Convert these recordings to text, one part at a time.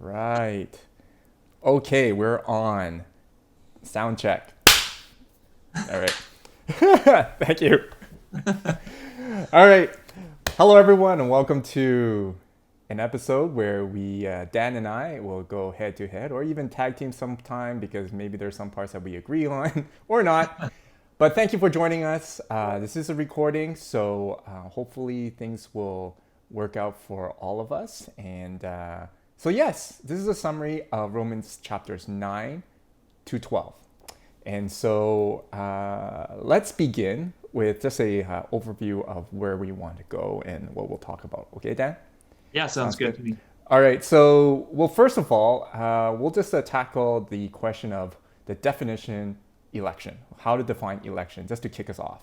Right. Okay, we're on. Sound check. All right. Thank you. All right. Hello, everyone, and welcome to an episode where Dan and I will go head to head or even tag team sometime because maybe there's some parts that we agree on or not. But thank you for joining us. This is a recording, so hopefully things will work out for all of us. And so yes, this is a summary of Romans chapters 9 to 12. And so let's begin with just a overview of where we want to go and what we'll talk about. Okay, Dan? Yeah, sounds good to me. All right. So, well, first of all, we'll just tackle the question of the definition election, how to define election, just to kick us off.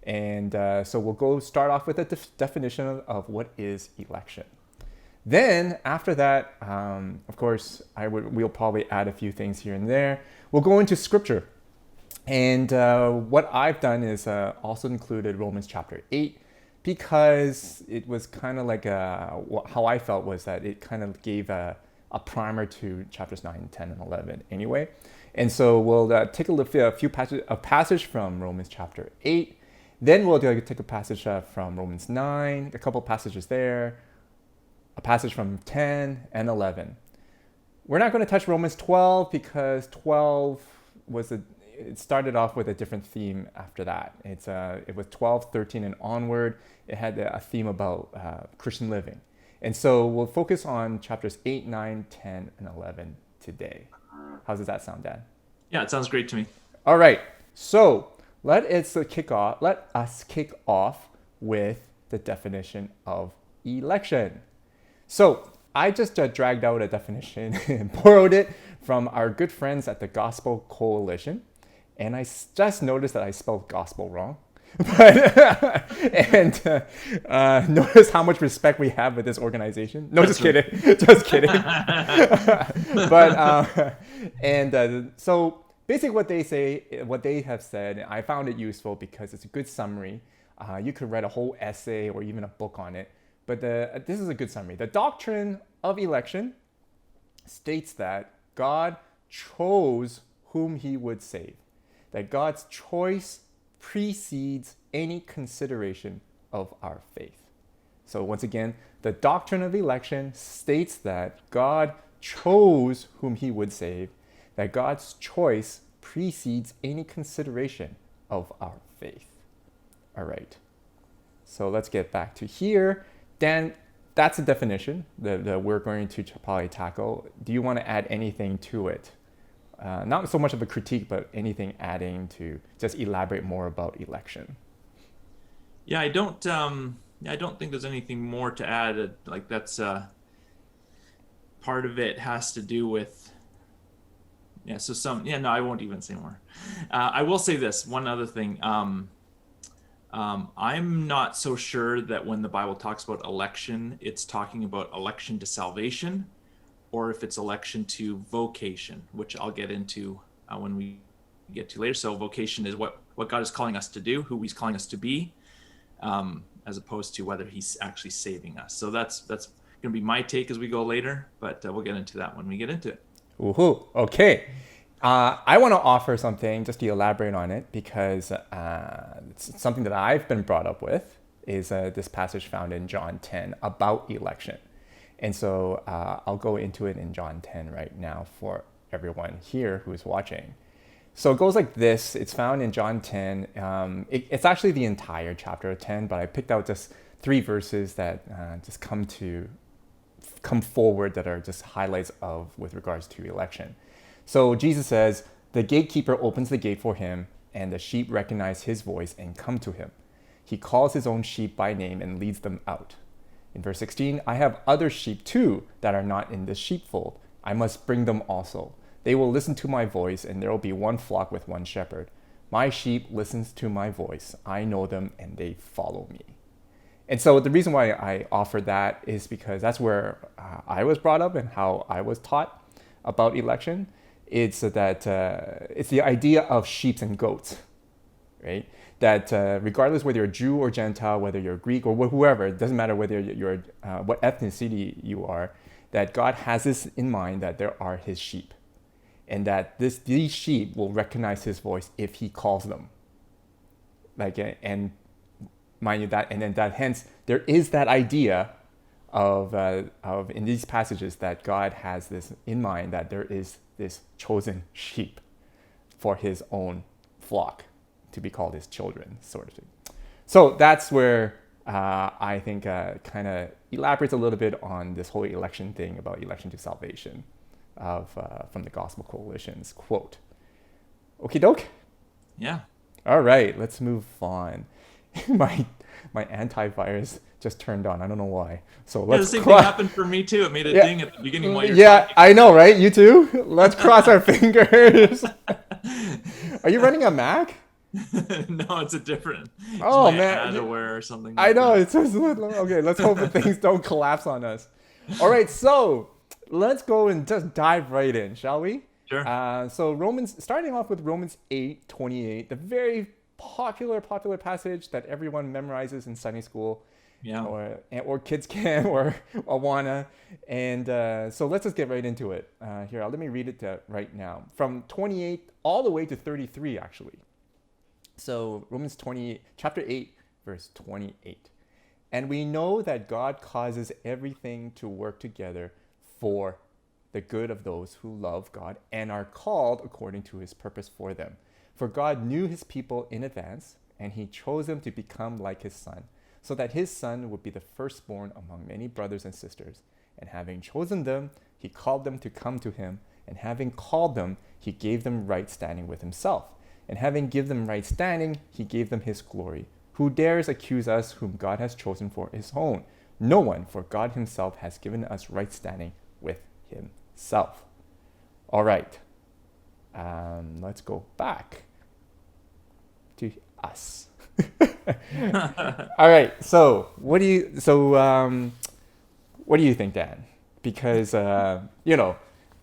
And so we'll start off with a definition of what is election. Then after that, of course, we'll probably add a few things here and there. We'll go into scripture. And what I've done is also included Romans chapter 8 because it was kind of like how I felt was that it kind of gave a primer to chapters 9, 10, and 11 anyway. And so we'll take a look at a passage from Romans chapter 8. Then we'll take a passage from Romans 9, a couple passages there, a passage from 10 and 11. We're not going to touch Romans 12 because 12 it started off with a different theme after that. It was 12, 13, and onward. It had a theme about Christian living. And so we'll focus on chapters 8, 9, 10, and 11 today. How does that sound, Dan? Yeah, it sounds great to me. All right. So let us kick off with the definition of election. So I just dragged out a definition and borrowed it from our good friends at the Gospel Coalition. And I just noticed that I spelled gospel wrong. And notice how much respect we have with this organization. No, just kidding. Just kidding. So basically what they have said, I found it useful because it's a good summary. You could write a whole essay or even a book on it. But this is a good summary. The doctrine of election states that God chose whom he would save. That God's choice precedes any consideration of our faith. So once again, the doctrine of election states that God chose whom he would save, that God's choice precedes any consideration of our faith. All right. So let's get back to here. Dan, that's a definition that we're going to probably tackle. Do you want to add anything to it? Not so much of a critique, but anything adding to just elaborate more about election. Yeah, I don't think there's anything more to add. Like that's part of it has to do with. Yeah. So no, I won't even say more. I will say this one other thing. I'm not so sure that when the Bible talks about election, it's talking about election to salvation, or if it's election to vocation, which I'll get into when we get to later. So vocation is what God is calling us to do, who he's calling us to be, as opposed to whether he's actually saving us. So that's going to be my take as we go later, but we'll get into that when we get into it. Woohoo! Okay. I want to offer something just to elaborate on it because it's something that I've been brought up with is this passage found in John 10 about election. And so I'll go into it in John 10 right now for everyone here who's watching. So it goes like this. It's found in John 10. It's actually the entire chapter of 10, but I picked out just 3 verses that just come forward that are just highlights with regards to election. So Jesus says, the gatekeeper opens the gate for him, and the sheep recognize his voice and come to him. He calls his own sheep by name and leads them out. In verse 16, I have other sheep too that are not in this sheepfold. I must bring them also. They will listen to my voice, and there will be one flock with one shepherd. My sheep listens to my voice. I know them, and they follow me. And so the reason why I offer that is because that's where I was brought up and how I was taught about election. It's that it's the idea of sheep and goats, right? That regardless whether you're a Jew or Gentile, whether you're Greek or whoever, it doesn't matter whether you're what ethnicity you are, that God has this in mind that there are his sheep, and that these sheep will recognize his voice if he calls them. Like, and mind you that, and then that hence there is that idea of in these passages that God has this in mind that there is this chosen sheep for his own flock to be called his children, sort of thing. So that's where I think kind of elaborates a little bit on this whole election thing about election to salvation of from the Gospel Coalition's quote. Okie doke? Yeah. All right, let's move on. my antivirus just turned on. I don't know why. So let's. The same thing happened for me too. It made a ding at the beginning while you're talking. I know, right? You too? Let's cross our fingers. Are you running a Mac? No, it's a different. Oh man, adware or something. I know. It's okay. Let's hope that things don't collapse on us. All right, so let's go and just dive right in, shall we? Sure. So starting off with Romans 8:28, the very popular passage that everyone memorizes in Sunday school, yeah, or kids can or wanna, and so let's just get right into it. Here, let me read it right now from 28 all the way to 33, actually. So Romans 28, chapter 8, verse 28. And we know that God causes everything to work together for the good of those who love God and are called according to his purpose for them. For God knew his people in advance, and he chose them to become like his son, so that his son would be the firstborn among many brothers and sisters. And having chosen them, he called them to come to him, and having called them, he gave them right standing with himself. And having given them right standing, he gave them his glory. Who dares accuse us whom God has chosen for his own? No one, for God himself has given us right standing with himself. All right. Let's go back to us. All right. So what do you think, Dan? Because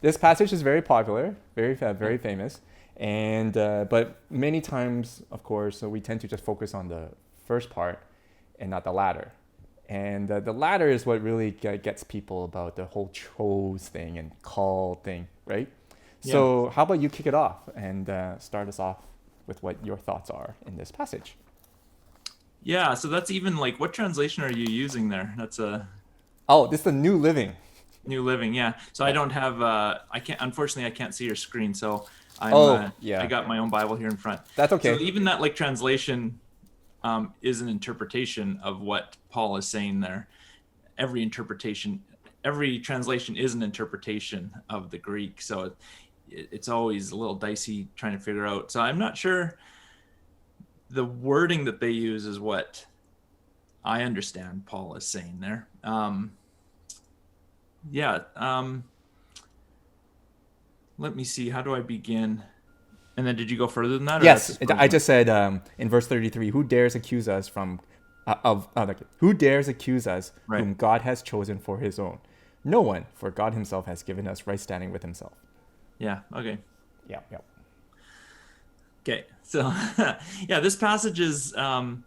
this passage is very popular, very famous. And but many times, of course, we tend to just focus on the first part and not the latter. And the latter is what really gets people about the whole chose thing and call thing, right? Yeah. So how about you kick it off and start us off with what your thoughts are in this passage? Yeah, so that's even like, what translation are you using there? That's a... Oh, this is the New Living. New Living, yeah. So I don't have, unfortunately, I can't see your screen, so... I got my own Bible here in front. That's okay. So even that translation is an interpretation of what Paul is saying there. Every translation is an interpretation of the Greek. So it's always a little dicey trying to figure out. So I'm not sure the wording that they use is what I understand Paul is saying there. Let me see. How do I begin? And then did you go further than that? Yes, I just said in verse 33, who dares accuse us who dares accuse us whom God has chosen for his own? No one, for God himself has given us right standing with himself. Yeah, okay. Yeah. Okay, so this passage is... a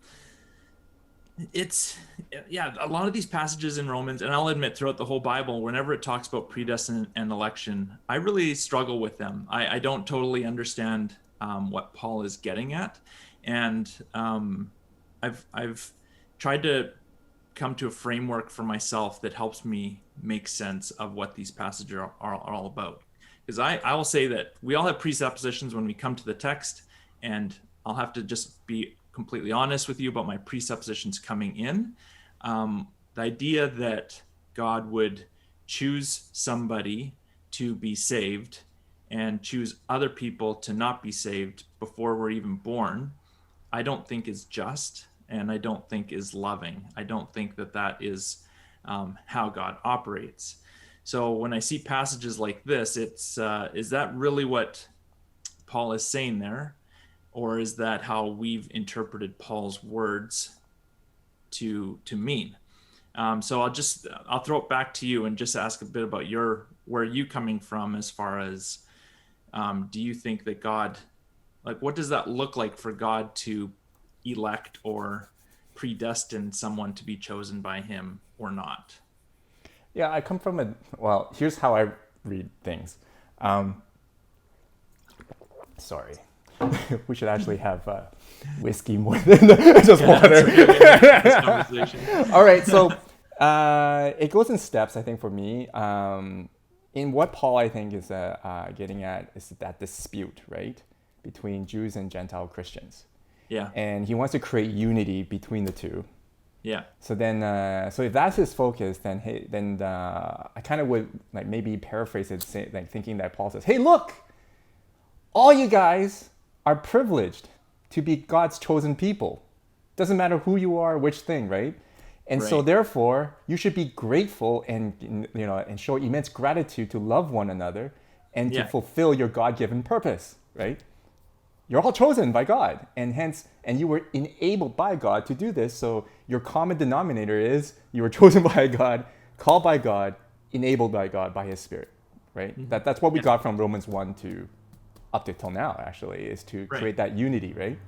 lot of these passages in Romans, and I'll admit throughout the whole Bible, whenever it talks about predestined and election, I really struggle with them. I don't totally understand what Paul is getting at, and I've tried to come to a framework for myself that helps me make sense of what these passages are all about. Because I will say that we all have presuppositions when we come to the text, and I'll have to just be completely honest with you about my presuppositions coming in. The idea that God would choose somebody to be saved and choose other people to not be saved before we're even born, I don't think is just, and I don't think is loving. I don't think that is how God operates. So when I see passages like this, it's is that really what Paul is saying there? Or is that how we've interpreted Paul's words to mean? So I'll throw it back to you and just ask a bit about where are you coming from as far as Do you think that God, like, what does that look like for God to elect or predestine someone to be chosen by Him or not? Yeah, I come from a, well, here's how I read things. Um, sorry. We should actually have whiskey more than just Yeah, it's water. okay. We have this conversation. All right, so it goes in steps, I think, for me. In what Paul, I think, is getting at is that dispute, right, between Jews and Gentile Christians. Yeah, And he wants to create unity between the two. yeah, So then, so if that's his focus, then hey, then I kind of would like maybe paraphrase it, say, like thinking that Paul says, "Hey, look, all you guys are privileged to be God's chosen people. Doesn't matter who you are, which thing, right? And so right. therefore, you should be grateful and and show immense gratitude to love one another and to Yeah, fulfill your God-given purpose, right? You're all chosen by God, and hence, and you were enabled by God to do this. So your common denominator is you were chosen by God, called by God, enabled by God by His Spirit, right? hmm, That's what we yeah, got from Romans 1 to up to till now, actually, is to right. create that unity, right?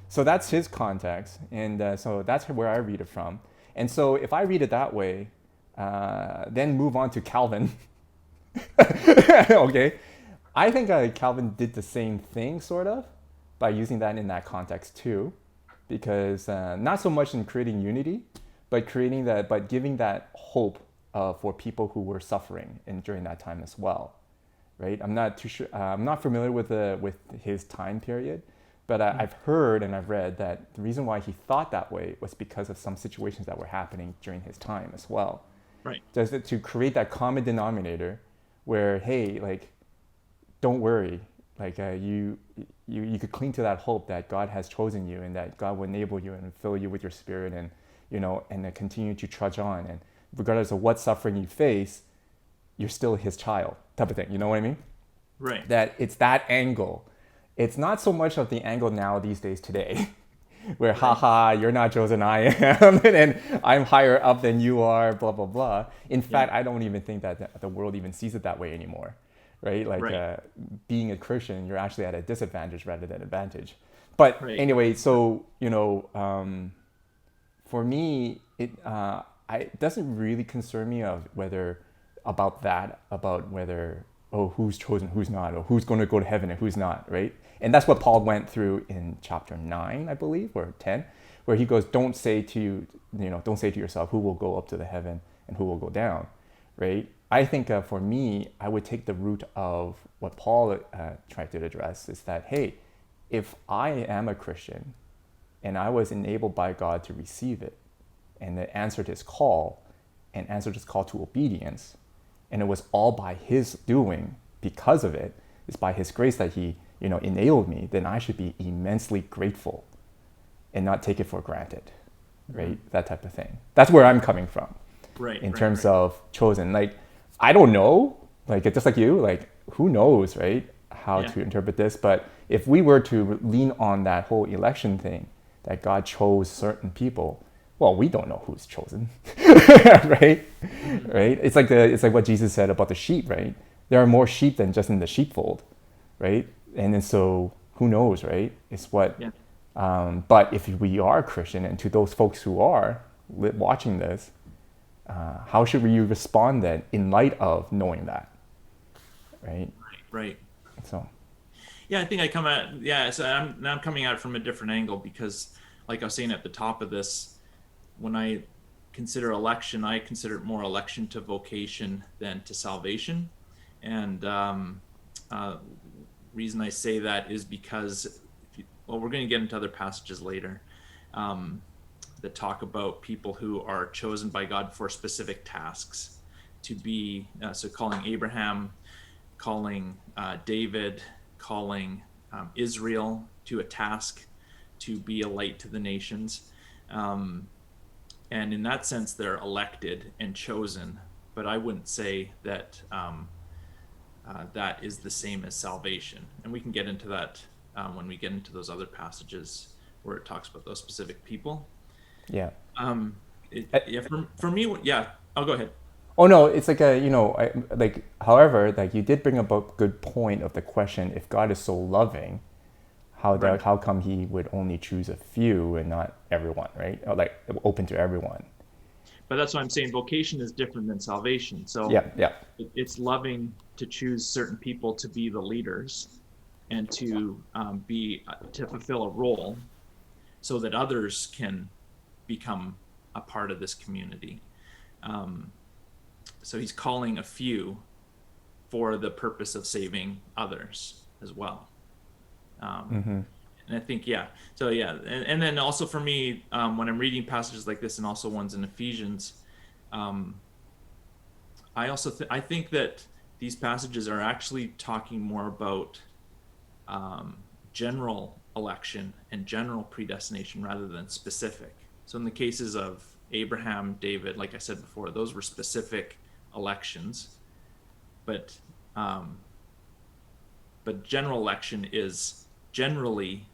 So that's his context, and so that's where I read it from. And so if I read it that way, then move on to Calvin. Okay, I think Calvin did the same thing, sort of, by using that in that context too, because not so much in creating unity, but creating that, but giving that hope for people who were suffering and during that time as well, right? I'm not too sure. I'm not familiar with his time period, but Mm, I've heard and I've read that the reason why he thought that way was because of some situations that were happening during his time as well. right. Just to create that common denominator, where hey, like don't worry, like you could cling to that hope that God has chosen you and that God will enable you and fill you with your spirit and and then continue to trudge on and regardless of what suffering you face, you're still His child type of thing. You know what I mean? Right. That it's that angle. It's not so much of the angle now these days today, where Right. haha, you're not chosen, I am, and I'm higher up than you are, blah blah blah. In Yeah. fact, I don't even think that the world even sees it that way anymore, right? Like Right. being a Christian, you're actually at a disadvantage rather than advantage. But Right. anyway, so for me, it doesn't really concern me of whether about that about whether oh who's chosen who's not or who's going to go to heaven and who's not, right? And that's what Paul went through in chapter 9, I believe, or 10, where he goes, don't say to yourself who will go up to the heaven and who will go down, right? I think for me, I would take the route of what Paul tried to address is that hey, if I am a Christian and I was enabled by God to receive it and then answered His call and answered His call to obedience, and it was all by His doing because of it, it's by His grace that He enabled me, then I should be immensely grateful and not take it for granted, Hmm. right? That type of thing. That's where I'm coming from Right. in Right. terms Right. of chosen. Like, I don't know, like just like you, like who knows, right? How Yeah. to interpret this. But if we were to lean on that whole election thing, that God chose certain people, well, we don't know who's chosen, right? Hmm. Right? It's like what Jesus said about the sheep, right? There are more sheep than just in the sheepfold, right? And then so who knows, right? It's what. Yeah. But if we are Christian, and to those folks who are watching this, how should we respond then in light of knowing that, right? Right. So, Yeah, I think I come at yeah. So I'm coming at it from a different angle because, like I was saying at the top of this, when I consider election, I consider it more election to vocation than to salvation. And uh, reason I say that is because, well, we're going to get into other passages later um, that talk about people who are chosen by God for specific tasks to be. So calling Abraham, calling David, calling Israel to a task to be a light to the nations. Um, and in that sense, they're elected and chosen. But I wouldn't say that that is the same as salvation. And we can get into that when we get into those other passages where it talks about those specific people. yeah. Um, Uh, yeah, for me, yeah, I'll go ahead. Oh no, it's like a like. However, like you did bring up a good point of the question: if God is so loving, Right. how come He would only choose a few and not everyone, right? Or like open to everyone. But that's why I'm saying vocation is different than salvation. So Yeah, yeah. it's loving to choose certain people to be the leaders and to be to fulfill a role so that others can become a part of this community. Um, so he's calling a few for the purpose of saving others as well. Um, Mm-hmm. and I think, yeah. So, yeah. And then also for me, when I'm reading passages like this and also ones in Ephesians, um, I think that these passages are actually talking more about general election and general predestination rather than specific. So in the cases of Abraham, David, like I said before, those were specific elections, but um, general election is generally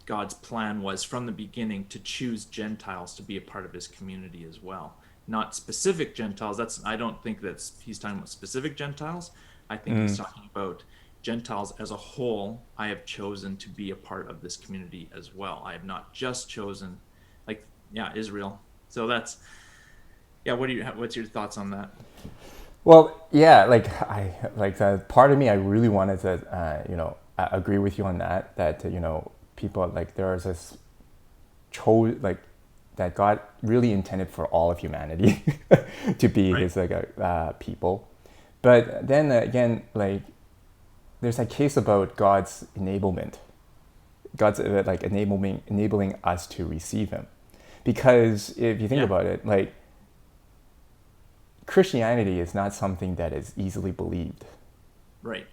God's plan was from the beginning to choose Gentiles to be a part of his community as well. Not specific Gentiles. That's I don't think that's he's talking about specific Gentiles. I think he's talking about Gentiles as a whole. I have chosen to be a part of this community as well. I have not just chosen like yeah, Israel. So that's yeah, what's your thoughts on that? Well, yeah, like part of me, I really wanted to, agree with you on that. That people like there's this like that God really intended for all of humanity to be Right. His like people, but then again, like there's a case about God's enablement, God's like enabling us to receive Him, because if you think Yeah. about it, like Christianity is not something that is easily believed. Right.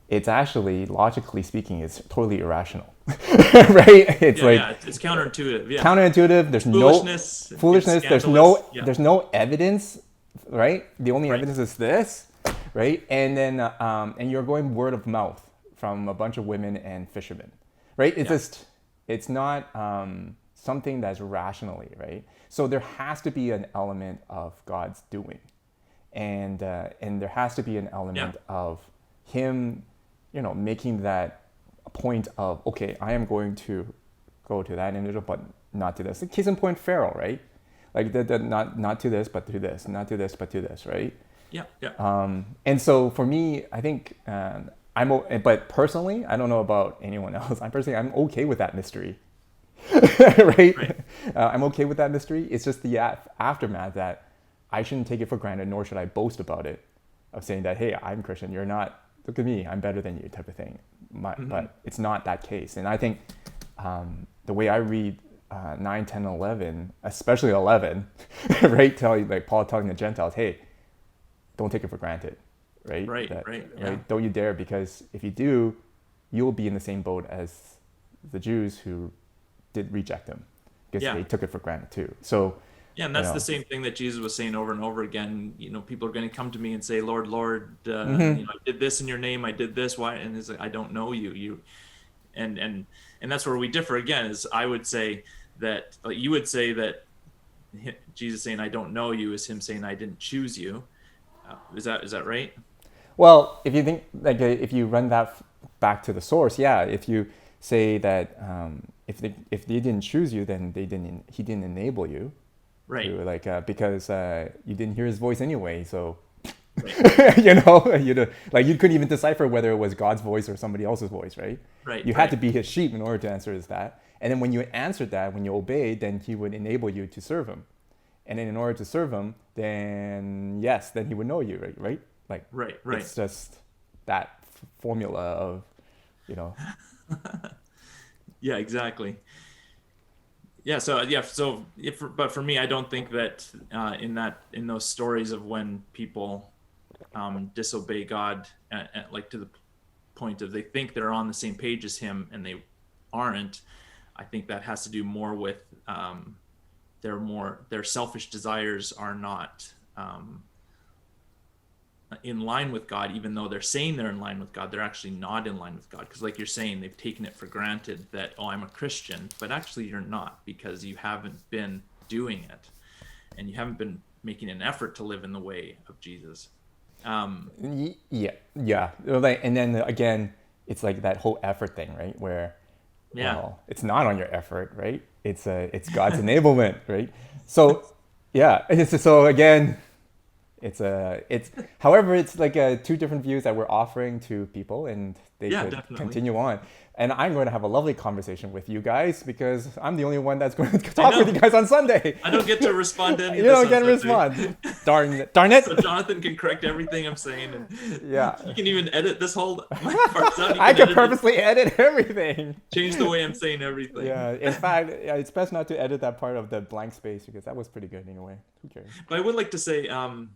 It's actually, logically speaking, it's totally irrational, right? It's Yeah, like yeah. It's counterintuitive. Yeah. counterintuitive. It's There's no foolishness. It's foolishness. scandalous. Yeah. There's no evidence, right? The only Right. evidence is this, right? And then and you're going word of mouth from a bunch of women and fishermen, right? It's Yeah. just it's not something that's rationally right. So there has to be an element of God's doing, and there has to be an Yeah. element of Him, making that a point of, okay, I am going to go to that individual, but not to this. Like, case in point, Pharaoh, right? Like not to this, but to this, not to this, but to this, right? Yeah. Yeah. And so for me, I think but personally, I don't know about anyone else. I'm okay with that mystery, right? Right. I'm okay with that mystery. It's just the aftermath that I shouldn't take it for granted, nor should I boast about it, of saying that, hey, I'm Christian, you're not. Look at me, I'm better than you, type of thing. Hmm. But it's not that case, and I think the way I read 9, 10, 11, especially 11, right? Like Paul telling the Gentiles, hey, don't take it for granted, right? Right. Right. Yeah. Right? Don't you dare, because if you do, you'll be in the same boat as the Jews who did reject him, because Yeah. they took it for granted too. So, Yeah. And you that's the know, same thing that Jesus was saying over and over again. People are going to come to me and say, Lord, Lord, I did this in your name. I did this. Why? And it's like, I don't know you. And, and, and that's where we differ again, is I would say that you would say that Jesus saying, I don't know you is him saying, I didn't choose you. Is that right? well, if you think like if you run that back to the source, yeah. If you say that if they didn't choose you, then he didn't enable you Right. to like because you didn't hear his voice anyway. So Right. like you couldn't even decipher whether it was God's voice or somebody else's voice, right? Right. You had to Right. be His sheep in order to answer that. And then when you answered that, when you obeyed, then He would enable you to serve Him. And then in order to serve Him, then yes, then He would know you, right? Right? Like Right. Right. it's just that formula of, you know. Yeah, exactly. Yeah, so yeah, so but for me, I don't think that in those stories of when people disobey God, like to the point of they think they're on the same page as Him and they aren't. I think that has to do more with their selfish desires are not in line with God, even though they're saying they're in line with God, they're actually not in line with God. Because, like you're saying, they've taken it for granted that, oh, I'm a Christian, but actually you're not, because you haven't been doing it, and you haven't been making an effort to live in the way of Jesus. Yeah. Like, and then again, it's like that whole effort thing, right? Where, Yeah, well, it's not on your effort, right? It's God's enablement, right? So, yeah. So again, it's however, it's like two different views that we're offering to people, and they yeah, could definitely. continue on. And I'm going to have a lovely conversation with you guys because I'm the only one that's going to I talk with you know. guys on Sunday. I don't get to respond to any You of this don't on get a Sunday. response. Darn So it. Jonathan can correct everything I'm saying, and Yeah. you can even edit this whole my parts out. You I can could edit it, purposely edit everything. change the way I'm saying everything. Yeah. In fact, yeah, it's best not to edit that part of the blank space because that was pretty good anyway. Who cares? But I would like to say, so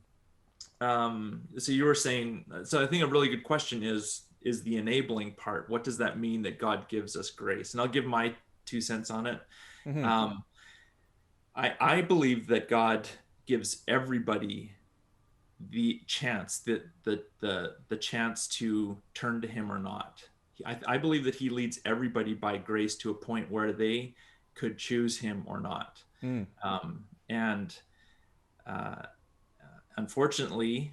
you were saying, so I think a really good question is the enabling part. What does that mean that God gives us grace? And I'll give my 2 cents on it. Mm-hmm. Um, I believe that God gives everybody the chance, the chance to turn to Him or not. I believe that He leads everybody by grace to a point where they could choose Him or not. Mm. And uh, unfortunately,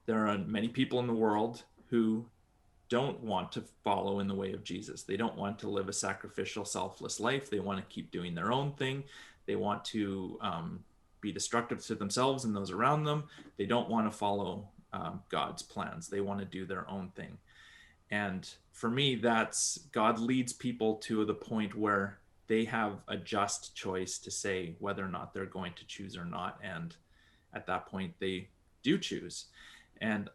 there are many people in the world who don't want to follow in the way of Jesus. They don't want to live a sacrificial, selfless life. They want to keep doing their own thing. They want to be destructive to themselves and those around them. They don't want to follow God's plans. They want to do their own thing. And for me, that's God leads people to the point where they have a just choice to say whether or not they're going to choose or not. And at that point, they do choose. And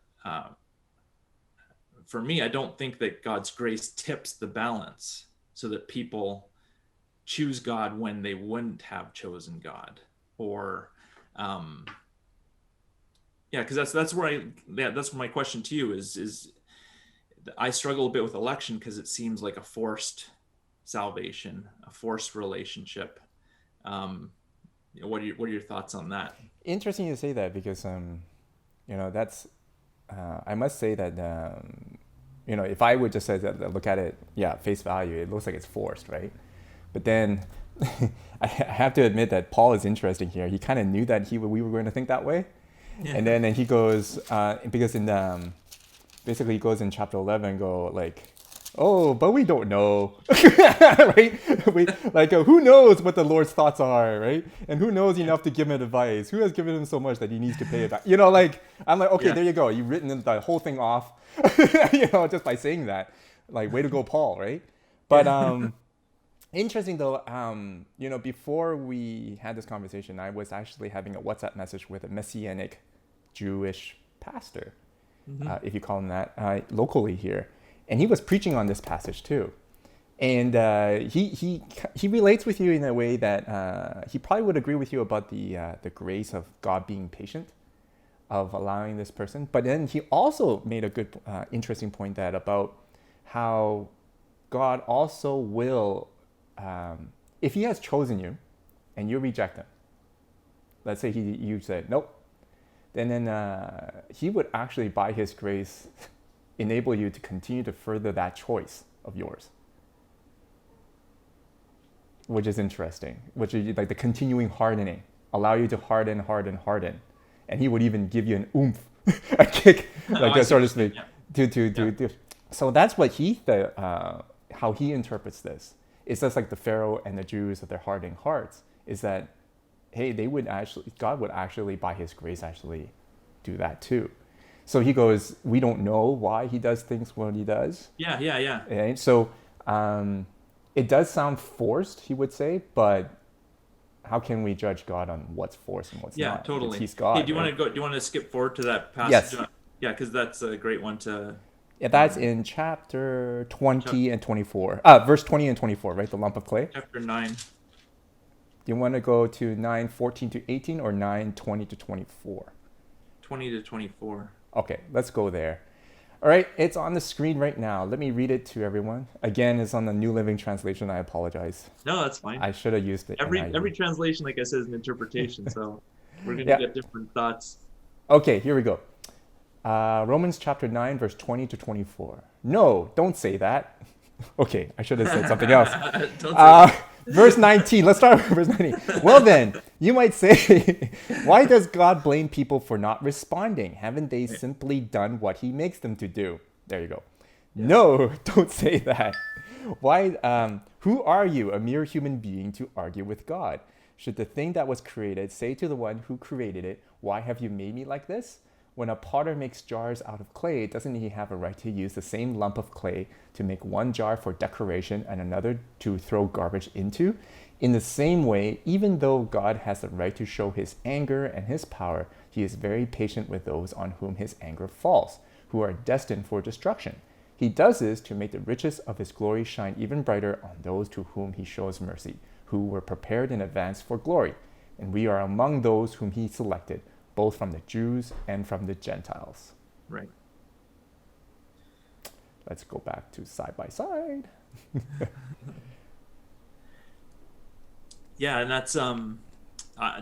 for me, I don't think that God's grace tips the balance so that people choose God when they wouldn't have chosen God, or yeah, because that's where that's my question to you is I struggle a bit with election because it seems like a forced salvation, a forced relationship. What are your thoughts on that? Interesting you say that because that's I must say that if I would just say that, look at it, yeah, face value, it looks like it's forced, right? But then I have to admit that Paul is interesting here. He kind of knew that we were going to think that way, Yeah. and then he goes because in basically he goes in chapter 11, go like, oh, but we don't know, right? We like who knows what the Lord's thoughts are, right? And who knows enough to give him advice? Who has given him so much that he needs to pay it back? Like I'm like, okay, Yeah. there you go. You've written the whole thing off, just by saying that. Like, way to go, Paul, right? But interesting though, before we had this conversation, I was actually having a WhatsApp message with a Messianic Jewish pastor, Mm-hmm. if you call him that, locally here, and he was preaching on this passage too, and he relates with you in a way that he probably would agree with you about the grace of God being patient, of allowing this person. But then he also made a good, interesting point that about how God also will, if He has chosen you, and you reject Him. Let's say you said nope, then He would actually, by His grace, enable you to continue to further that choice of yours, which is interesting. Which is like the continuing hardening, allow you to harden, and He would even give you an oomph, a kick, like that, so to speak, Yeah. to. So that's what how he interprets this. It's just like the Pharaoh and the Jews with their hardening hearts. Is that, hey, God would actually, by His grace, actually do that too. So he goes, we don't know why He does things when He does. Yeah. And so it does sound forced, he would say, but how can we judge God on what's forced and what's Yeah, not? totally. He's God. Hey, do you right? want to go? Do you want to skip forward to that passage? Yes. Yeah, because that's a great one to. Yeah, that's in chapter 20 and 24. Verse 20 and 24, right? The lump of clay. Chapter 9. Do you want to go to 9:14 to 18 or 9:20 to 24? 20 to 24. Okay, let's go there. All right, it's on the screen right now. Let me read it to everyone. Again, it's on the New Living Translation. I apologize. No, that's fine. I should have used it. Every translation, like I said, is an interpretation. So we're going to Yeah. get different thoughts. Okay, here we go. Romans chapter 9, verse 20 to 24. No, don't say that. Okay, I should have said something else. Don't say Verse 19. Let's start with verse 19. Well, then, you might say, why does God blame people for not responding? Haven't they Right. simply done what he makes them to do? There you go. Yeah. No, don't say that. Why? Who are you, a mere human being, to argue with God? Should the thing that was created say to the one who created it, why have you made me like this? When a potter makes jars out of clay, doesn't he have a right to use the same lump of clay to make one jar for decoration and another to throw garbage into? In the same way, even though God has the right to show his anger and his power, he is very patient with those on whom his anger falls, who are destined for destruction. He does this to make the riches of his glory shine even brighter on those to whom he shows mercy, who were prepared in advance for glory. And we are among those whom he selected, both from the Jews and from the Gentiles. Right. Let's go back to side by side. Yeah, and that's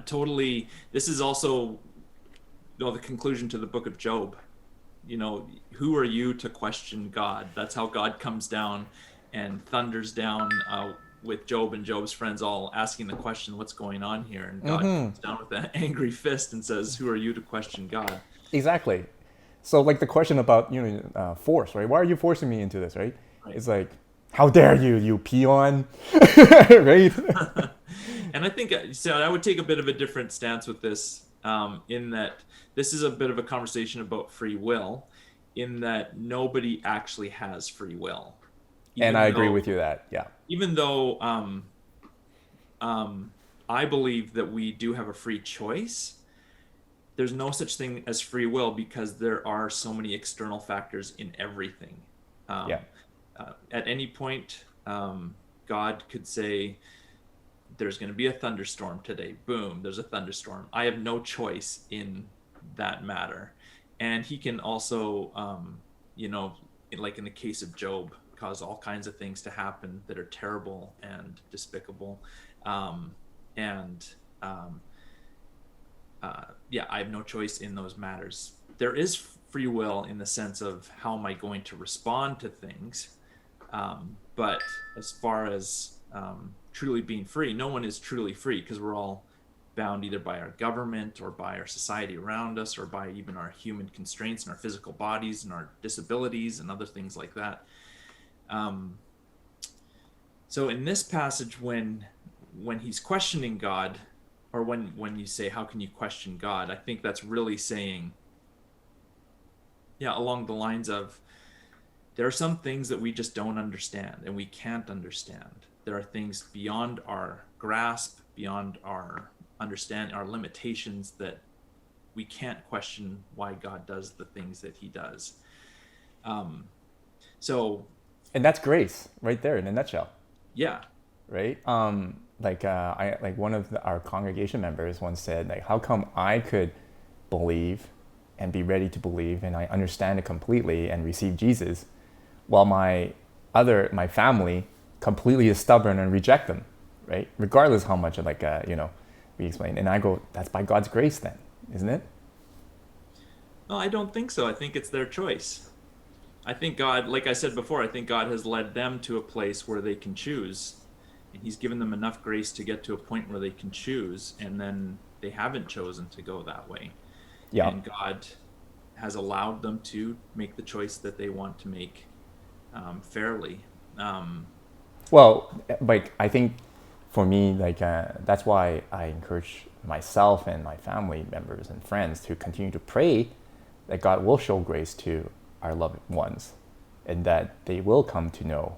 totally. This is also, the conclusion to the book of Job. Who are you to question God? That's how God comes down and thunders down with Job and Job's friends all asking the question, what's going on here? And God comes down with an angry fist and says, who are you to question God? Exactly. So like the question about force, right? Why are you forcing me into this, right? It's like, how dare you, you peon, right? And I think so. I would take a bit of a different stance with this, in that this is a bit of a conversation about free will, in that nobody actually has free will. And I agree with you that, yeah. Even though I believe that we do have a free choice, there's no such thing as free will because there are so many external factors in everything. At any point, God could say, there's going to be a thunderstorm today. Boom, there's a thunderstorm. I have no choice in that matter. And he can also, like in the case of Job, cause all kinds of things to happen that are terrible and despicable. I have no choice in those matters. There is free will in the sense of how am I going to respond to things. But as far as truly being free, no one is truly free because we're all bound either by our government or by our society around us or by even our human constraints and our physical bodies and our disabilities and other things like that. So in this passage, when he's questioning God, or when you say, how can you question God? I think that's really saying, along the lines of, there are some things that we just don't understand and we can't understand. There are things beyond our grasp, beyond our understand, our limitations, that we can't question why God does the things that he does. And that's grace right there in a nutshell. Yeah. Right? One of our congregation members once said, like, how come I could believe and be ready to believe and I understand it completely and receive Jesus, while my family completely is stubborn and reject them, right? Regardless how much we explain. And I go, that's by God's grace then, isn't it? No, I don't think so. I think it's their choice. I think God, like I said before, I think God has led them to a place where they can choose. And he's given them enough grace to get to a point where they can choose. And then they haven't chosen to go that way. Yeah. And God has allowed them to make the choice that they want to make fairly. Well, like, I think for me, that's why I encourage myself and my family members and friends to continue to pray that God will show grace to our loved ones and that they will come to know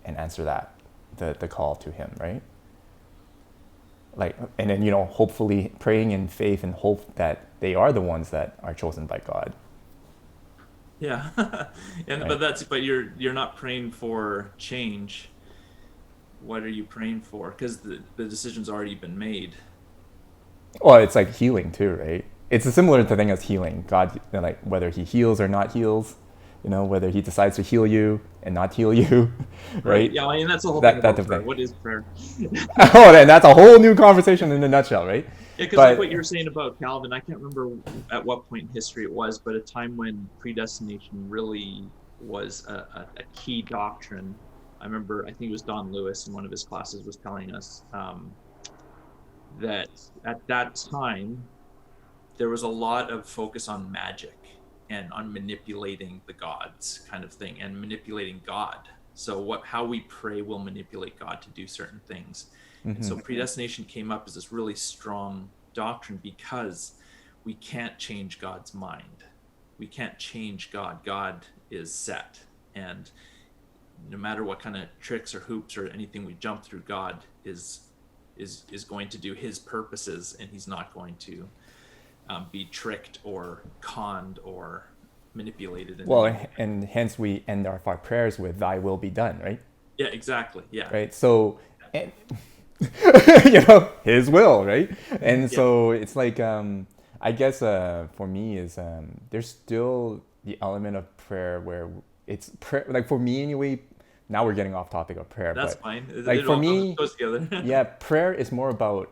and answer the call to him, right? And then, hopefully praying in faith and hope that they are the ones that are chosen by God. Yeah. But you're not praying for change. What are you praying for? Because the decision's already been made. Well, it's like healing too, right? It's a similar thing as healing. God, whether he heals or not heals, whether he decides to heal you and not heal you, right? Yeah, and that's the whole thing about prayer. What is prayer? And that's a whole new conversation in a nutshell, right? Yeah, because like what you were saying about Calvin, I can't remember at what point in history it was, but a time when predestination really was a key doctrine I remember, I think it was Don Lewis in one of his classes was telling us that at that time there was a lot of focus on magic and on manipulating the gods kind of thing and manipulating God. So how we pray will manipulate God to do certain things. And so predestination came up as this really strong doctrine because we can't change God's mind. We can't change God. God is set. And no matter what kind of tricks or hoops or anything we jump through, God is going to do his purposes, and he's not going to be tricked or conned or manipulated. Well, and hence we end our prayers with "Thy will be done," right? Yeah, exactly. Yeah. Right. So, and, His will, right? And so it's like, I guess for me is there's still the element of prayer where it's prayer. Like for me anyway. Now we're getting off topic of prayer, That's but fine. like It for all me, goes together. yeah, prayer is more about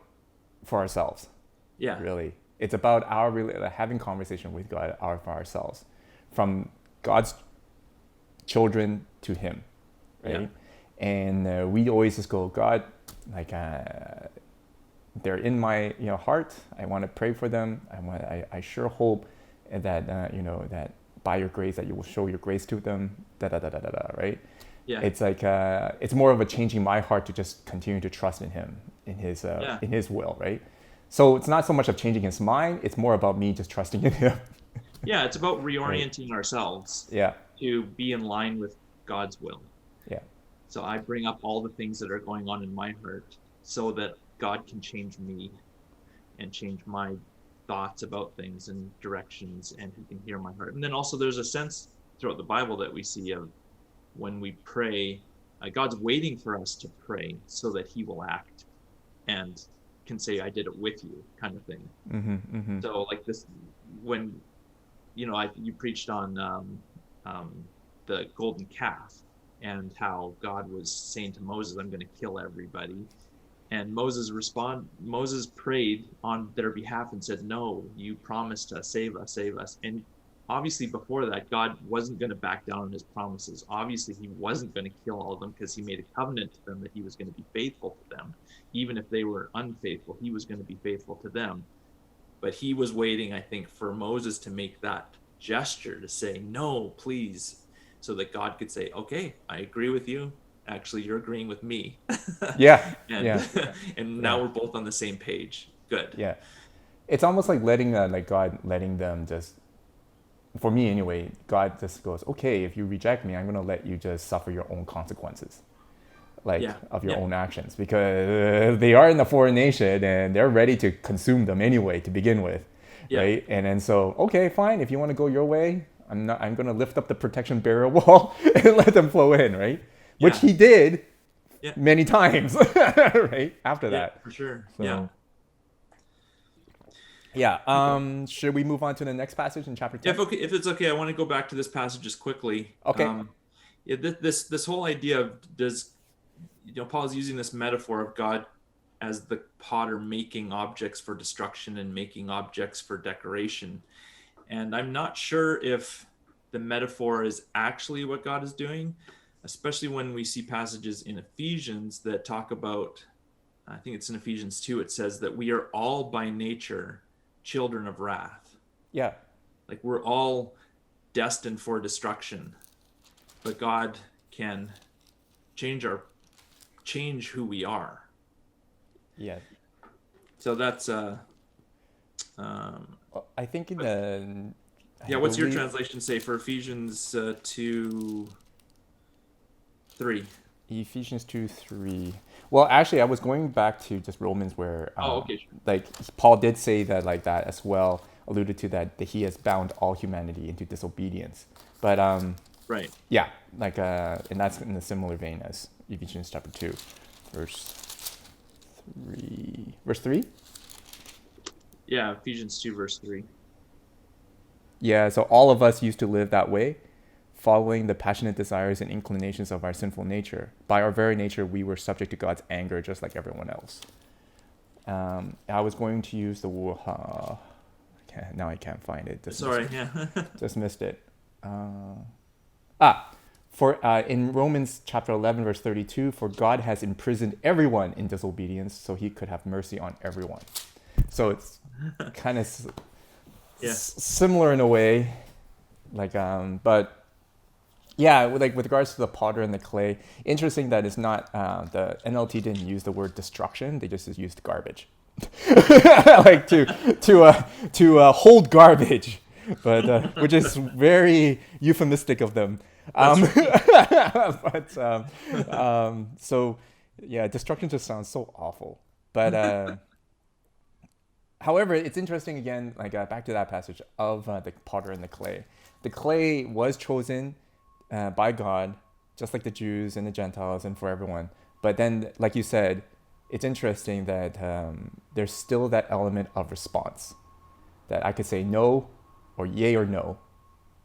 for ourselves. Yeah. Really, it's about our having conversation with God, for ourselves, from God's children to Him, right? Yeah. And we always just go, God, like they're in my heart. I want to pray for them. I sure hope that that by your grace that you will show your grace to them. Da da da da da da. Right? Yeah. It's like it's more of a changing my heart to just continue to trust in Him, in His will, right? So it's not so much of changing His mind. It's more about me just trusting in Him. Yeah, it's about reorienting ourselves Yeah. to be in line with God's will. Yeah. So I bring up all the things that are going on in my heart so that God can change me and change my thoughts about things and directions, and He can hear my heart. And then also there's a sense throughout the Bible that we see of when we pray, God's waiting for us to pray so that He will act and can say, I did it with you, kind of thing. So like this, when you preached on the golden calf and how God was saying to Moses, I'm going to kill everybody. And Moses prayed on their behalf and said, no, you promised to save us, save us. And obviously before that, God wasn't going to back down on his promises. Obviously he wasn't going to kill all of them because he made a covenant to them that he was going to be faithful to them. Even if they were unfaithful, he was going to be faithful to them. But he was waiting, I think, for Moses to make that gesture to say, no, please, so that God could say, okay, I agree with you. Actually, you're agreeing with me. Yeah. And now we're both on the same page. Good. Yeah. It's almost like letting God letting them just, for me anyway, God just goes, okay, if you reject me, I'm going to let you just suffer your own consequences, of your own actions, because they are in a foreign nation and they're ready to consume them anyway to begin with, right? And then so, okay, fine, if you want to go your way, I'm going to lift up the protection barrier wall and let them flow in, right? Which he did many times, right? After that. For sure. So, yeah. Should we move on to the next passage in chapter 10? If it's okay, I want to go back to this passage just quickly. Okay. This whole idea of Paul is using this metaphor of God as the potter making objects for destruction and making objects for decoration. And I'm not sure if the metaphor is actually what God is doing, especially when we see passages in Ephesians that talk about, I think it's in Ephesians 2, it says that we are all by nature children of wrath. Yeah. Like we're all destined for destruction, but God can change who we are. Yeah. So that's I think in the what's your translation say for Ephesians 2:3? Ephesians 2:3. Well, actually, I was going back to just Romans where okay, sure. like Paul did say that like that as well, alluded to that he has bound all humanity into disobedience. But right. Yeah, like and that's in a similar vein as Ephesians chapter 2, verse 3. Verse 3? Yeah, Ephesians 2, verse 3. Yeah, so all of us used to live that way, following the passionate desires and inclinations of our sinful nature. By our very nature, we were subject to God's anger just like everyone else. I was going to use the word... now I can't find it. Sorry, just missed it. For in Romans chapter 11, verse 32, for God has imprisoned everyone in disobedience so he could have mercy on everyone. So it's kind of Yeah. similar in a way, like but yeah, with regards to the potter and the clay, interesting that it's not the NLT didn't use the word destruction; they just used garbage, like to hold garbage, but which is very euphemistic of them. But so yeah, destruction just sounds so awful. But however, it's interesting again, like back to that passage of the potter and the clay. The clay was chosen by God, just like the Jews and the Gentiles and for everyone. But then, like you said, it's interesting that there's still that element of response that I could say no or yay or no,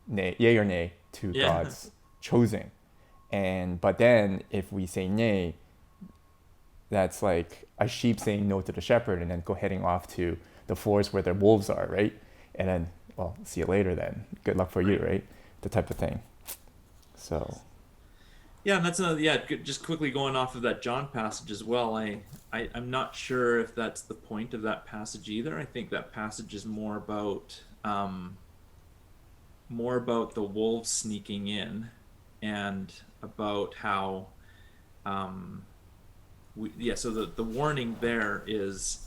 yay or nay to Yeah. God's choosing. And but then if we say nay, that's like a sheep saying no to the shepherd and then go heading off to the forest where the wolves are, right? And then, well, see you later then. Good luck for you, right? The type of thing. So, Yeah, and that's another. Yeah, just quickly going off of that John passage as well. I'm not sure if that's the point of that passage either. I think that passage is more about the wolves sneaking in, and about how, So the warning there is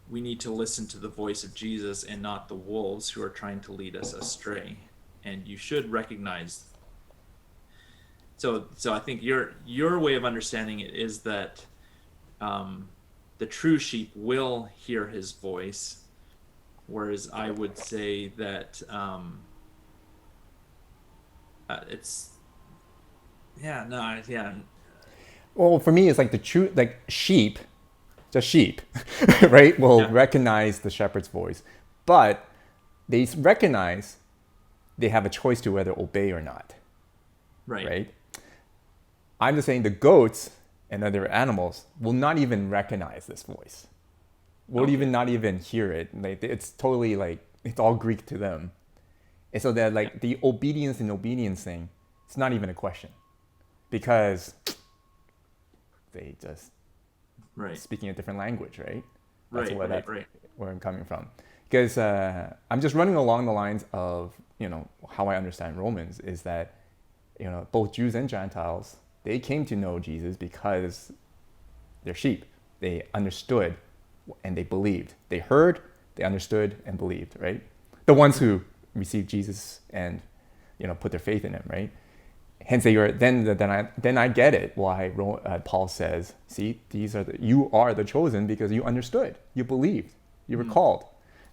we need to listen to the voice of Jesus and not the wolves who are trying to lead us astray. And you should recognize. So I think your way of understanding it is that the true sheep will hear his voice, whereas I would say that it's yeah. well, for me, it's like the true, like sheep, just sheep, right? Will Yeah. recognize the shepherd's voice, but they recognize they have a choice to whether obey or not, Right. right? I'm just saying the goats and other animals will not even recognize this voice. Will Okay. even not even hear it. Like it's totally like it's all Greek to them. And so that like the obedience and obedience thing, it's not even a question. Because they just Right. speaking a different language, right? That's Right. where I'm coming from. Because I'm just running along the lines of how I understand Romans is that both Jews and Gentiles, they came to know Jesus because they're sheep. They understood and they believed. They heard, they understood and believed, right? The ones who received Jesus and put their faith in him, right? Hence, then I get it why Paul says, "See, you are the chosen because you understood, you believed, you were called,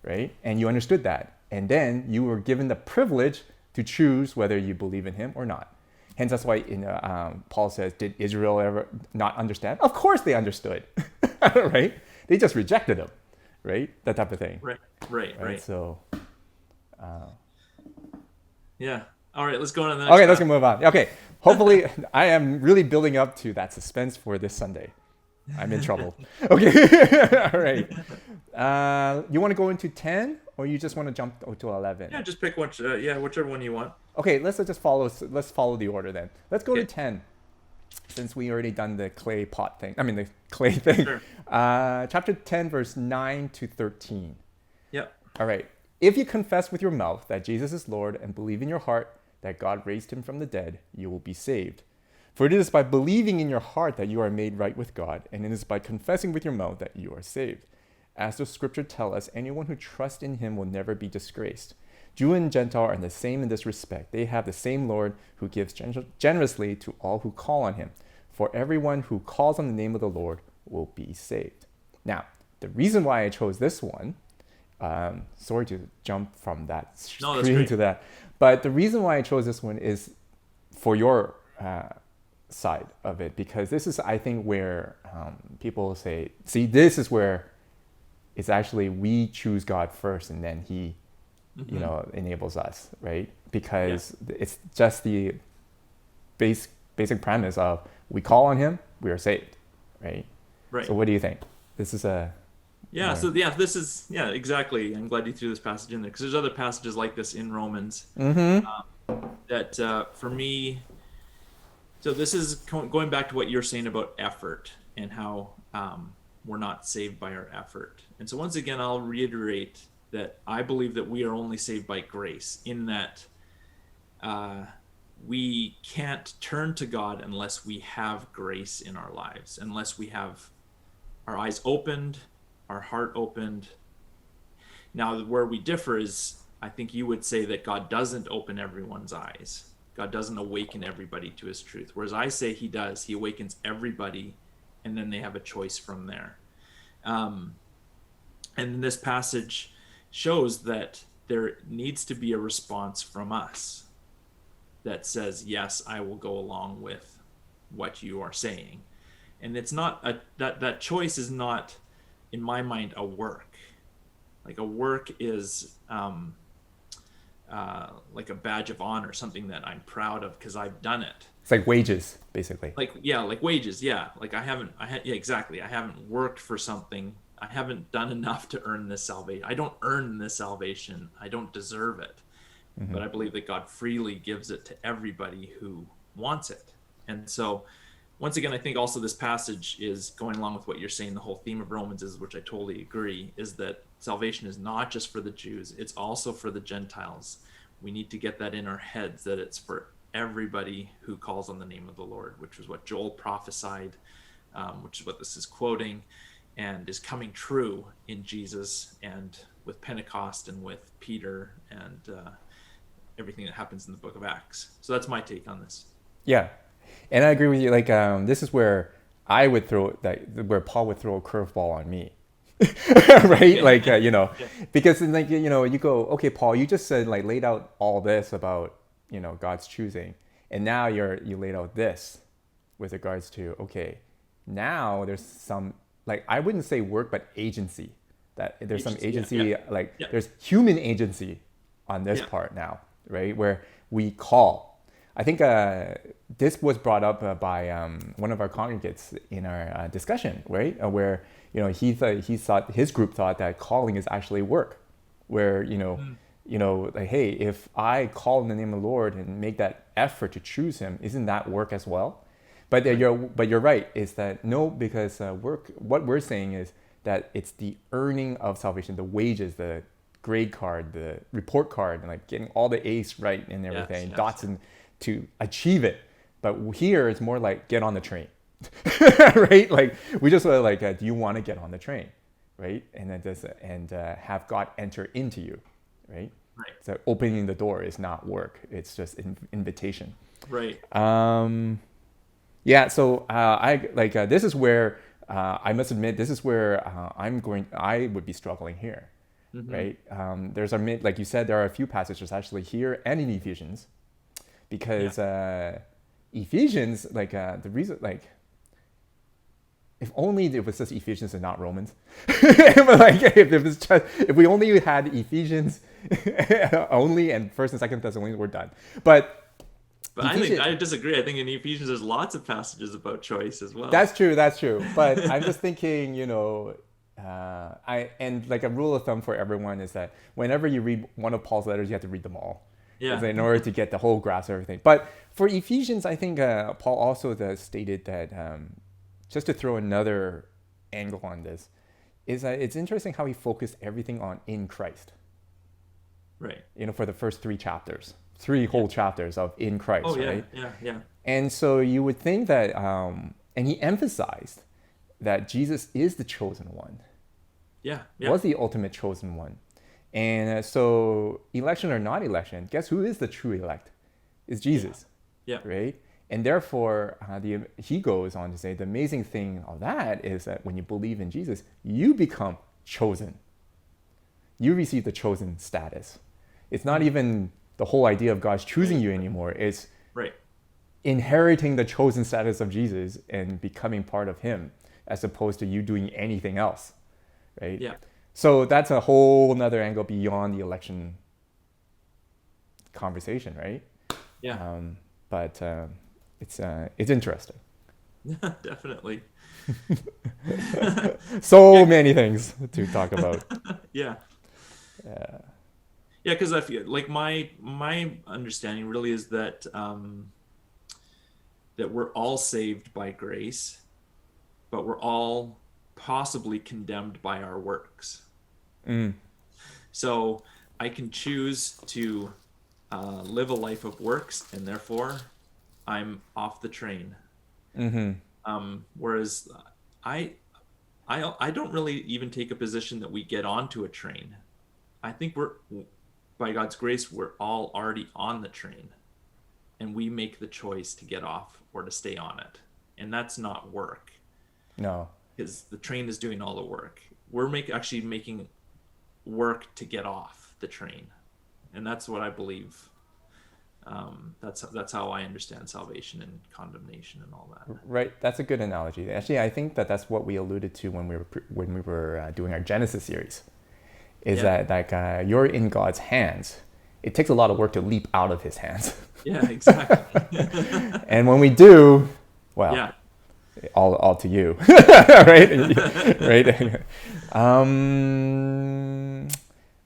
right? And you understood that, and then you were given the privilege to choose whether you believe in him or not." Hence, that's why Paul says, "Did Israel ever not understand?" Of course, they understood, right? They just rejected him, right? That type of thing, Right. So, Yeah. All right, let's go on to the next. okay, let's move on. Okay, hopefully, I am really building up to that suspense for this Sunday. I'm in trouble. Okay, all right. You want to go into 10, or you just want to jump to 11? Yeah, just pick whichever one you want. Okay, let's follow the order then. Let's go to Okay. 10, since we already done the clay pot thing. I mean the clay thing. Sure. Chapter 10, verse 9 to 13. Yep. All right. If you confess with your mouth that Jesus is Lord and believe in your heart that God raised him from the dead, you will be saved. For it is by believing in your heart that you are made right with God, and it is by confessing with your mouth that you are saved. As the scripture tells us, anyone who trusts in him will never be disgraced. Jew and Gentile are the same in this respect. They have the same Lord who gives generously to all who call on him. For everyone who calls on the name of the Lord will be saved. Now, the reason why I chose this one, sorry to jump from that No, that's screen great. to that, but the reason why I chose this one is for your side of it, because this is, I think, where people say, see, this is where it's actually we choose God first and then he enables us, right? Because it's just the basic premise of we call on him, we are saved, right? Right. So what do you think? This is Yeah. So this is exactly. I'm glad you threw this passage in there because there's other passages like this in Romans that for me So this is going back to what you're saying about effort and how we're not saved by our effort. And so once again, I'll reiterate that I believe that we are only saved by grace, in that uh, we can't turn to God unless we have grace in our lives, unless we have our eyes opened, our heart opened. Now, where we differ is, I think you would say that God doesn't open everyone's eyes. God doesn't awaken everybody to his truth. Whereas I say he does. He awakens everybody, and then they have a choice from there. Um, and this passage shows that there needs to be a response from us that says, yes, I will go along with what you are saying. And it's not that choice is not, in my mind, a work. Like a work is like a badge of honor, something that I'm proud of because I've done it. It's like wages, basically. Like, yeah, like wages. Yeah. Like yeah, exactly. I haven't worked for something. I haven't done enough to earn this salvation. I don't earn this salvation. I don't deserve it. Mm-hmm. But I believe that God freely gives it to everybody who wants it. And so, once again, I think also this passage is going along with what you're saying. The whole theme of Romans is, which I totally agree, is that salvation is not just for the Jews, it's also for the Gentiles. We need to get that in our heads, that it's for everybody who calls on the name of the Lord, which is what Joel prophesied, which is what this is quoting, and is coming true in Jesus and with Pentecost and with Peter and everything that happens in the book of Acts. So that's my take on this. Yeah, and I agree with you. Like, this is where I would throw that, where Paul would throw a curveball on me, right? Like, Yeah. because then, like, you go, okay, Paul, you just said, like, laid out all this about, God's choosing, and now you laid out this with regards to, okay, now there's some, like, I wouldn't say work, but agency. That there's some agency, yeah. like Yeah. there's human agency on this Yeah. part now, right? Where we call. I think this was brought up by one of our congregates in our discussion, right? Where he thought his group thought that calling is actually work, where like, hey, if I call in the name of the Lord and make that effort to choose Him, isn't that work as well? But you're right. Is that no? Because work. What we're saying is that it's the earning of salvation, the wages, the grade card, the report card, and like getting all the A's right and everything, Yes. dots and to achieve it. But here it's more like get on the train, right? Like we just like, do you want to get on the train, right? And then have God enter into you, right? Right. So opening the door is not work; it's just invitation. Right. Yeah. So I like this is where I must admit this is where I would be struggling here, Mm-hmm. right? There's like you said, there are a few passages actually here and in Ephesians. Because Ephesians, like the reason, like if only it was just Ephesians and not Romans. Like if we only had Ephesians only and First and Second Thessalonians, we're done. But I disagree. I think in Ephesians there's lots of passages about choice as well. That's true. But I'm just thinking, and like a rule of thumb for everyone is that whenever you read one of Paul's letters, you have to read them all. Yeah. In order to get the whole grasp of everything. But for Ephesians, I think Paul also stated that, just to throw another angle on this, is that it's interesting how he focused everything on in Christ. Right. For the first three whole chapters of in Christ, Oh, yeah, right? yeah. And so you would think that, and he emphasized that Jesus is the chosen one. Yeah. Was the ultimate chosen one. And so election or not election, guess who is the true elect? Is Jesus. Yeah. Right? And therefore, he goes on to say the amazing thing of that is that when you believe in Jesus, you become chosen. You receive the chosen status. It's not even the whole idea of God's choosing you anymore. It's Right. inheriting the chosen status of Jesus and becoming part of Him, as opposed to you doing anything else. Right? Yeah. So that's a whole nother angle beyond the election conversation, right? Yeah. But it's interesting. Definitely. So many things to talk about. Yeah. Yeah, because I feel like my understanding really is that that we're all saved by grace, but we're all possibly condemned by our works. Mm. So I can choose to live a life of works, and therefore I'm off the train. Mm-hmm. Whereas I, I don't really even take a position that we get onto a train. I think by God's grace, we're all already on the train, and we make the choice to get off or to stay on it. And that's not work, No. because the train is doing all the work. We're actually making work to get off the train, and that's what I believe. That's how I understand salvation and condemnation and all that. Right. That's a good analogy. Actually, I think that that's what we alluded to when we were doing our Genesis series. Is Yeah. that like you're in God's hands? It takes a lot of work to leap out of His hands, Yeah, exactly. and when we do, well, Yeah. all to you, right? Right.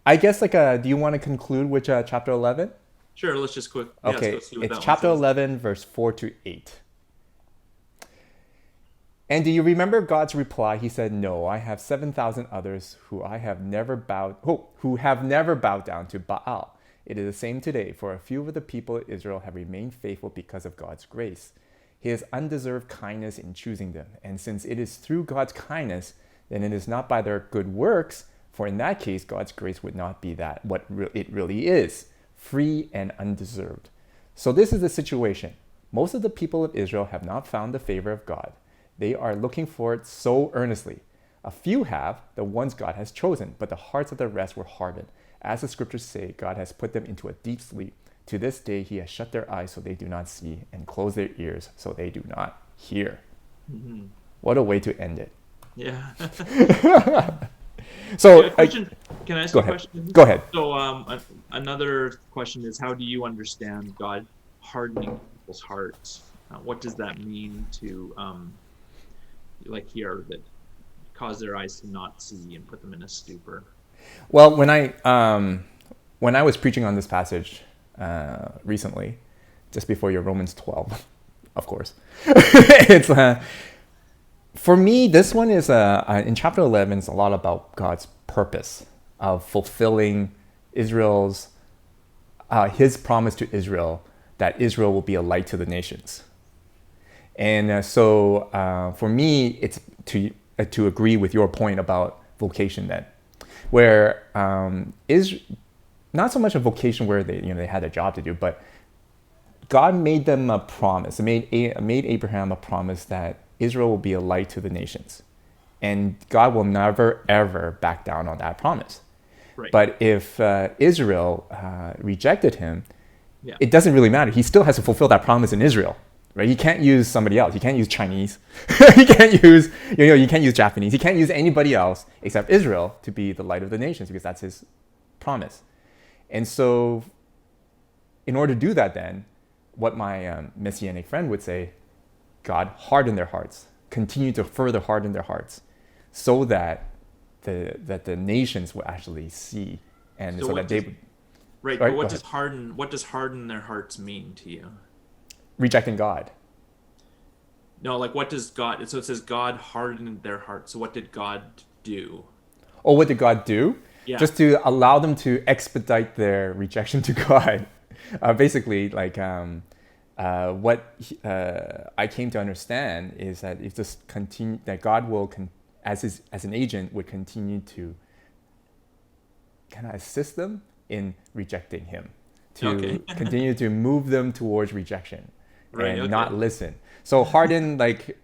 I guess do you want to conclude with chapter 11? Sure. Let's just quick. Yeah, let's Okay, go see what it's that one chapter says. 11, verse 4 to 8. And do you remember God's reply? He said, "No, I have 7,000 others who have never bowed down to Baal. It is the same today, for a few of the people of Israel have remained faithful because of God's grace, His undeserved kindness in choosing them. And since it is through God's kindness, then it is not by their good works, for in that case, God's grace would not be it really is, free and undeserved." So this is the situation. Most of the people of Israel have not found the favor of God. They are looking for it so earnestly. A few have, the ones God has chosen, but the hearts of the rest were hardened. As the scriptures say, God has put them into a deep sleep. To this day, He has shut their eyes so they do not see, and closed their ears so they do not hear. Mm-hmm. What a way to end it. Yeah. So, Question. Can I ask go a ahead. question? Go ahead. So, another question is, how do you understand God hardening people's hearts? What does that mean to, like here, that cause their eyes to not see and put them in a stupor? Well, when I was preaching on this passage recently, just before your Romans 12, of course, it's for me, this one is in chapter 11. It's a lot about God's purpose of fulfilling His promise to Israel that Israel will be a light to the nations. And so for me, it's to agree with your point about vocation then, where is not so much a vocation where they had a job to do, but God made them a promise. It made Abraham a promise that Israel will be a light to the nations, and God will never ever back down on that promise. Right. But if Israel rejected Him, Yeah. it doesn't really matter. He still has to fulfill that promise in Israel, right? He can't use somebody else. He can't use Chinese. He can't use you can't use Japanese. He can't use anybody else except Israel to be the light of the nations, because that's His promise. And so, in order to do that, then what my messianic friend would say, God harden their hearts, continue to further harden their hearts, so that the nations will actually see, and so that they would. Right, Right, but go ahead. what does harden their hearts mean to you? Rejecting God. No, like what does God, so it says God hardened their hearts. So what did God do? Or what did God do? Yeah. Just to allow them to expedite their rejection to God. Basically, like what I came to understand is that if this continue, that God will, as an agent, would continue to kind of assist them in rejecting Him, to Okay. continue to move them towards rejection, Right, and okay. not listen. So harden, like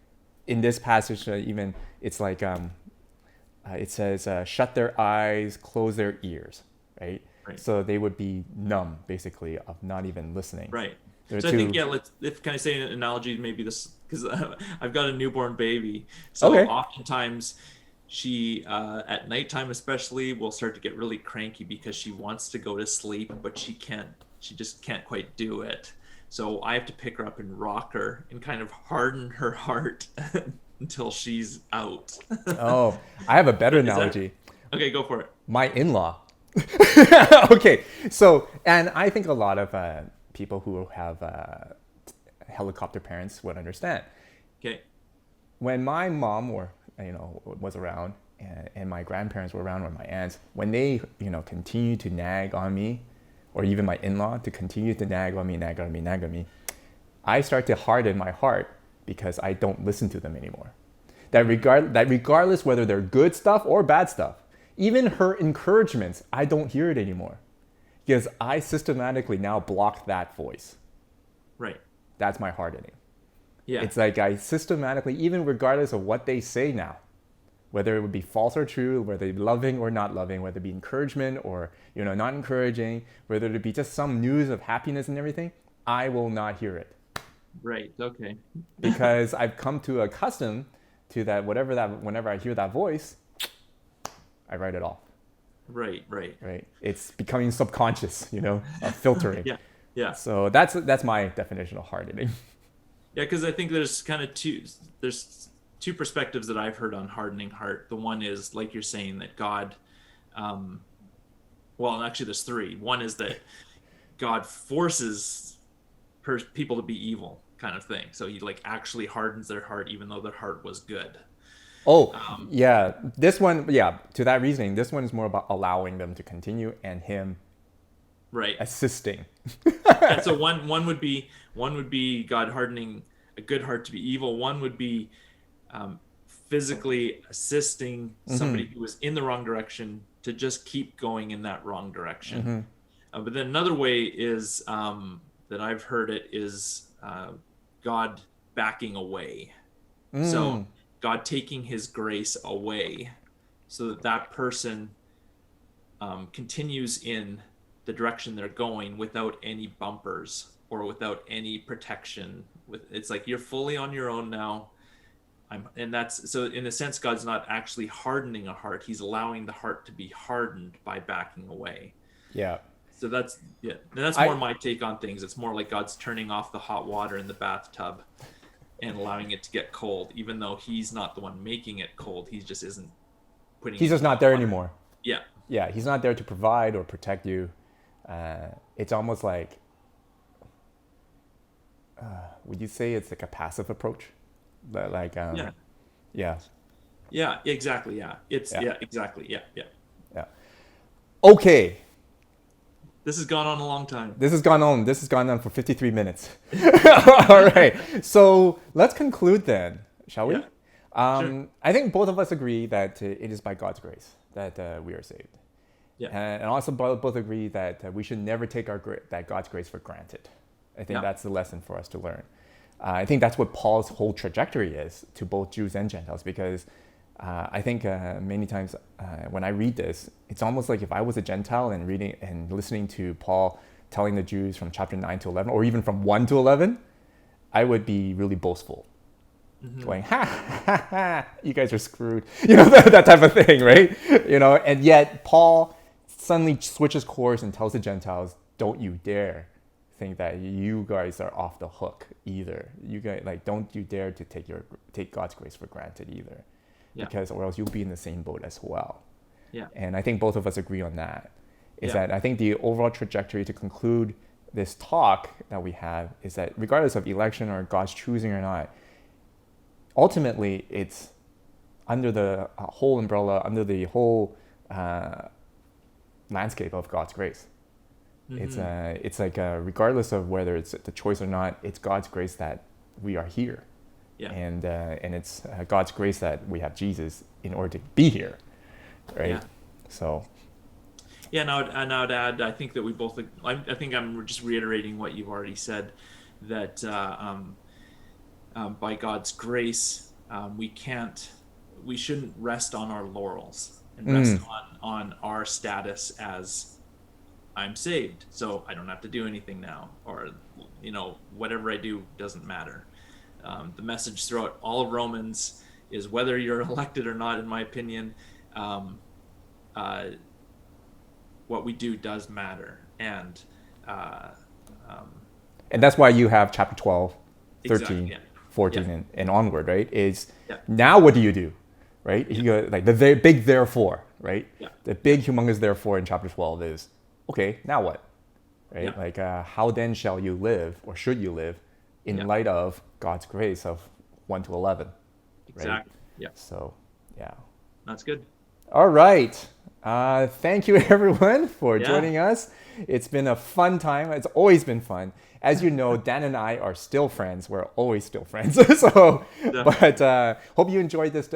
in this passage, even it's like it says, shut their eyes, close their ears, right? Right. So they would be numb, basically, of not even listening. Right. They're So I think, yeah, can I say an analogy, maybe this, because I've got a newborn baby. So Okay. oftentimes she, at nighttime especially, will start to get really cranky because she wants to go to sleep, but she just can't quite do it. So I have to pick her up and rock her and kind of harden her heart until she's out. Oh, I have a better Is that- analogy. Okay, go for it. My in-law. Okay, so, and I think a lot of people who helicopter parents would understand. Okay. When my mom was around, and my grandparents were around, or my aunts, when they continue to nag on me, or even my in-law to continue to nag on me, I start to harden my heart because I don't listen to them anymore. That regardless whether they're good stuff or bad stuff, even her encouragements, I don't hear it anymore because I systematically now block that voice. Right. That's my hardening. Yeah. It's like I systematically, even regardless of what they say now, whether it would be false or true, whether it be loving or not loving, whether it be encouragement or not encouraging, whether it be just some news of happiness and everything, I will not hear it. Right. Okay. Because I've come to accustom to that, whenever I hear that voice, I write it off. Right. Right. It's becoming subconscious, of filtering. Yeah. Yeah. So that's my definition of hardening. Yeah, because I think there's two perspectives that I've heard on hardening heart. The one is, like you're saying, that God, well, actually there's three. One is that God forces people to be evil, kind of thing. So he actually hardens their heart, even though their heart was good. Oh, yeah. This one, yeah, to that reasoning, this one is more about allowing them to continue and him right assisting. And so one would be God hardening a good heart to be evil. One would be physically assisting somebody who was in the wrong direction to just keep going in that wrong direction. But then another way is that I've heard it is God backing away. So God taking his grace away so that person continues in the direction they're going without any bumpers or without any protection. It's like you're fully on your own now. And that's so in a sense, God's not actually hardening a heart. He's allowing the heart to be hardened by backing away. Yeah. So that's more my take on things. It's more like God's turning off the hot water in the bathtub and allowing it to get cold, even though he's not the one making it cold. He just isn't putting. He's just not there anymore. Yeah. Yeah. He's not there to provide or protect you. It's almost like, would you say it's like a passive approach? Like, yeah. Yeah. Yeah, exactly. Yeah. Exactly. Yeah. Okay. This has gone on a long time. This has gone on for 53 minutes. All right. So let's conclude then, shall we? Yeah. Sure. I think both of us agree that it is by God's grace that we are saved. Yeah. And also both agree that we should never take that God's grace for granted. I think that's the lesson for us to learn. I think that's what Paul's whole trajectory is to both Jews and Gentiles, because I think many times when I read this, it's almost like if I was a Gentile and reading and listening to Paul telling the Jews from chapter 9 to 11, or even from 1 to 11, I would be really boastful. Going, ha, you guys are screwed. That type of thing, right? And yet Paul suddenly switches course and tells the Gentiles, don't you dare think that you guys are off the hook either. You guys, don't you dare to take God's grace for granted either. Yeah. Because or else you'll be in the same boat as well. Yeah. And I think both of us agree on that. That I think the overall trajectory to conclude this talk that we have is that regardless of election or God's choosing or not, ultimately it's under the whole umbrella, under the whole landscape of God's grace. It's like regardless of whether it's the choice or not, it's God's grace that we are here. Yeah. And it's God's grace that we have Jesus in order to be here, right? Yeah. So. Yeah, and I would add, I think that we both. I think I'm just reiterating what you've already said, that by God's grace, we shouldn't rest on our laurels and rest on our status as I'm saved, so I don't have to do anything now, or whatever I do doesn't matter. The message throughout all of Romans is whether you're elected or not, in my opinion, what we do does matter. And that's why you have chapter 12, 13, exactly, 14, and onward, right? Now what do you do, right? You go, the big therefore, right? Yeah. The big humongous therefore in chapter 12 is, okay, now what? Right? Yeah. How then shall you live, or should you live, in Yeah. light of God's grace of 1 to 11, right? Exactly. Yeah. So, yeah. That's good. All right. Thank you, everyone, for Yeah. joining us. It's been a fun time. It's always been fun. As you know, Dan and I are still friends. We're always still friends. So, Definitely. but hope you enjoyed this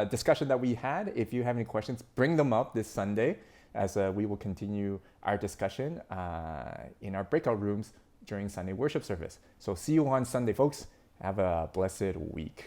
discussion that we had. If you have any questions, bring them up this Sunday as we will continue our discussion in our breakout rooms during Sunday worship service. So, see you on Sunday, folks. Have a blessed week.